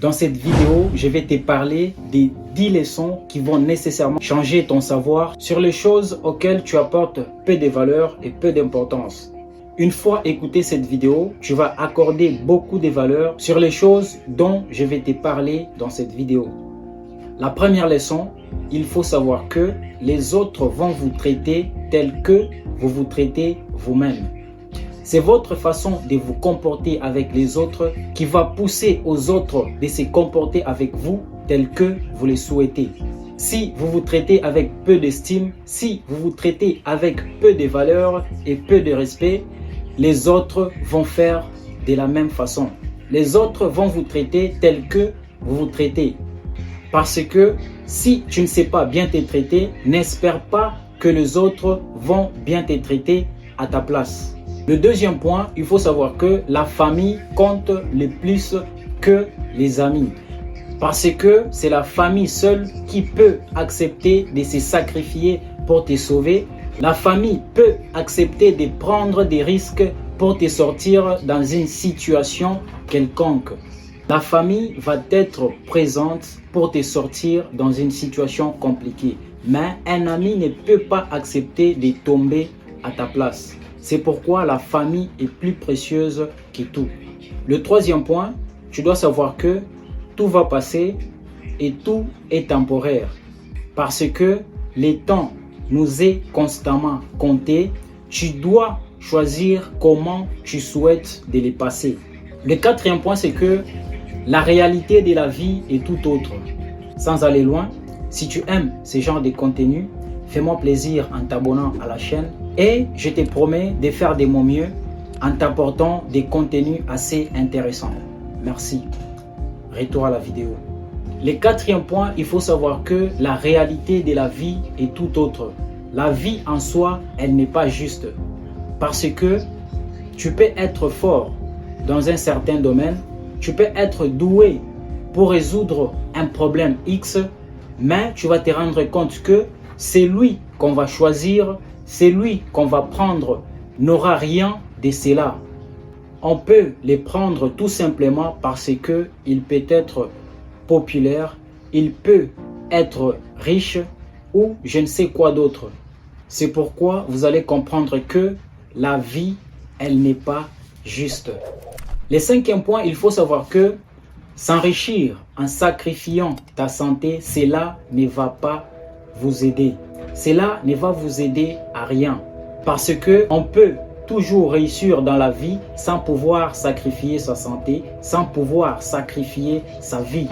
Dans cette vidéo, je vais te parler des 10 leçons qui vont nécessairement changer ton savoir sur les choses auxquelles tu apportes peu de valeur et peu d'importance. Une fois écouté cette vidéo, tu vas accorder beaucoup de valeur sur les choses dont je vais te parler dans cette vidéo. La première leçon, il faut savoir que les autres vont vous traiter tel que vous vous traitez vous-même. C'est votre façon de vous comporter avec les autres qui va pousser aux autres de se comporter avec vous tel que vous le souhaitez. Si vous vous traitez avec peu d'estime, si vous vous traitez avec peu de valeur et peu de respect, les autres vont faire de la même façon. Les autres vont vous traiter tel que vous vous traitez. Parce que si tu ne sais pas bien te traiter, n'espère pas que les autres vont bien te traiter à ta place. Le deuxième point, il faut savoir que la famille compte le plus que les amis. Parce que c'est la famille seule qui peut accepter de se sacrifier pour te sauver. La famille peut accepter de prendre des risques pour te sortir dans une situation quelconque. La famille va être présente pour te sortir dans une situation compliquée. Mais un ami ne peut pas accepter de tomber à ta place. C'est pourquoi la famille est plus précieuse que tout. Le troisième point, tu dois savoir que tout va passer et tout est temporaire. Parce que le temps nous est constamment compté. Tu dois choisir comment tu souhaites de les passer. Le quatrième point, c'est que la réalité de la vie est tout autre. Sans aller loin, si tu aimes ce genre de contenu, fais-moi plaisir en t'abonnant à la chaîne et je te promets de faire de mon mieux en t'apportant des contenus assez intéressants. Merci. Retour à la vidéo. Le quatrième point, il faut savoir que la réalité de la vie est tout autre. La vie en soi, elle n'est pas juste. Parce que tu peux être fort dans un certain domaine, tu peux être doué pour résoudre un problème X, mais tu vas te rendre compte que celui qu'on va choisir, celui qu'on va prendre, n'aura rien de cela. On peut les prendre tout simplement parce qu'il peut être populaire, il peut être riche ou je ne sais quoi d'autre. C'est pourquoi vous allez comprendre que la vie, elle n'est pas juste. Le cinquième point, il faut savoir que s'enrichir en sacrifiant ta santé, cela ne va pas vous aider. Cela ne va vous aider à rien. Parce que on peut toujours réussir dans la vie sans pouvoir sacrifier sa santé, sans pouvoir sacrifier sa vie.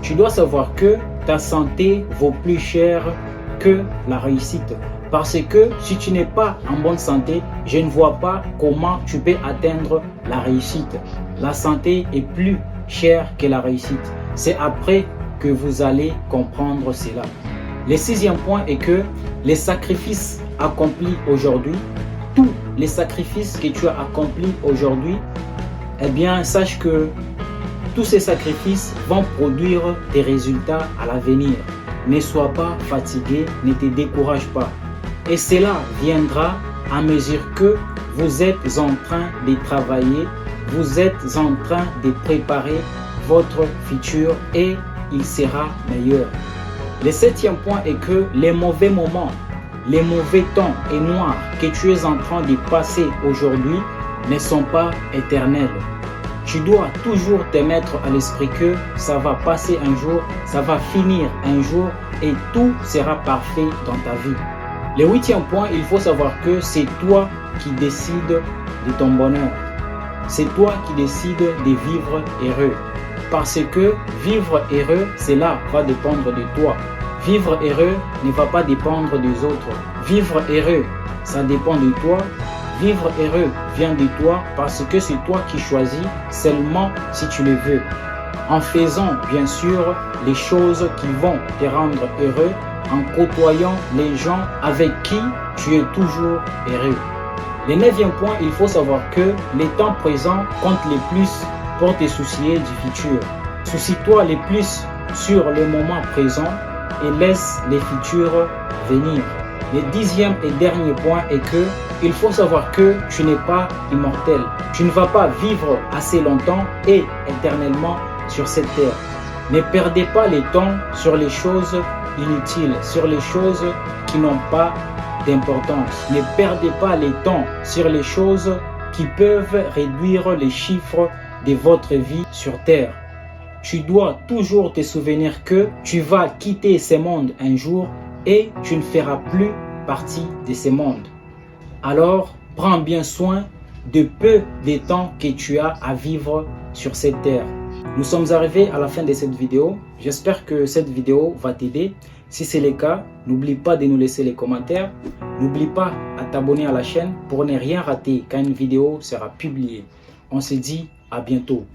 Tu dois savoir que ta santé vaut plus cher que la réussite. Parce que si tu n'es pas en bonne santé, je ne vois pas comment tu peux atteindre la réussite. La santé est plus chère que la réussite. C'est après que vous allez comprendre cela. Le sixième point est que les sacrifices accomplis aujourd'hui, tous les sacrifices que tu as accomplis aujourd'hui, eh bien, sache que tous ces sacrifices vont produire des résultats à l'avenir. Ne sois pas fatigué, ne te décourage pas. Et cela viendra à mesure que vous êtes en train de travailler, vous êtes en train de préparer votre futur et il sera meilleur. Le septième point est que les mauvais moments, les mauvais temps et noirs que tu es en train de passer aujourd'hui ne sont pas éternels. Tu dois toujours te mettre à l'esprit que ça va passer un jour, ça va finir un jour et tout sera parfait dans ta vie. Le huitième point, il faut savoir que c'est toi qui décides de ton bonheur. C'est toi qui décides de vivre heureux. Parce que vivre heureux, cela va dépendre de toi. Vivre heureux ne va pas dépendre des autres. Vivre heureux, ça dépend de toi. Vivre heureux vient de toi parce que c'est toi qui choisis seulement si tu le veux. En faisant bien sûr les choses qui vont te rendre heureux, en côtoyant les gens avec qui tu es toujours heureux. Le neuvième point, il faut savoir que les temps présents comptent le plus pour te soucier du futur. Soucie-toi le plus sur le moment présent et laisse les futurs venir. Le dixième et dernier point est que il faut savoir que tu n'es pas immortel. Tu ne vas pas vivre assez longtemps et éternellement sur cette terre. Ne perdez pas le temps sur les choses inutiles, sur les choses qui n'ont pas d'importance. Ne perdez pas le temps sur les choses qui peuvent réduire les chiffres de votre vie sur terre. Tu dois toujours te souvenir que tu vas quitter ce monde un jour et tu ne feras plus partie de ce monde. Alors, prends bien soin de peu de temps que tu as à vivre sur cette terre. Nous sommes arrivés à la fin de cette vidéo. J'espère que cette vidéo va t'aider. Si c'est le cas, n'oublie pas de nous laisser les commentaires. N'oublie pas à t'abonner à la chaîne pour ne rien rater quand une vidéo sera publiée. On se dit à bientôt.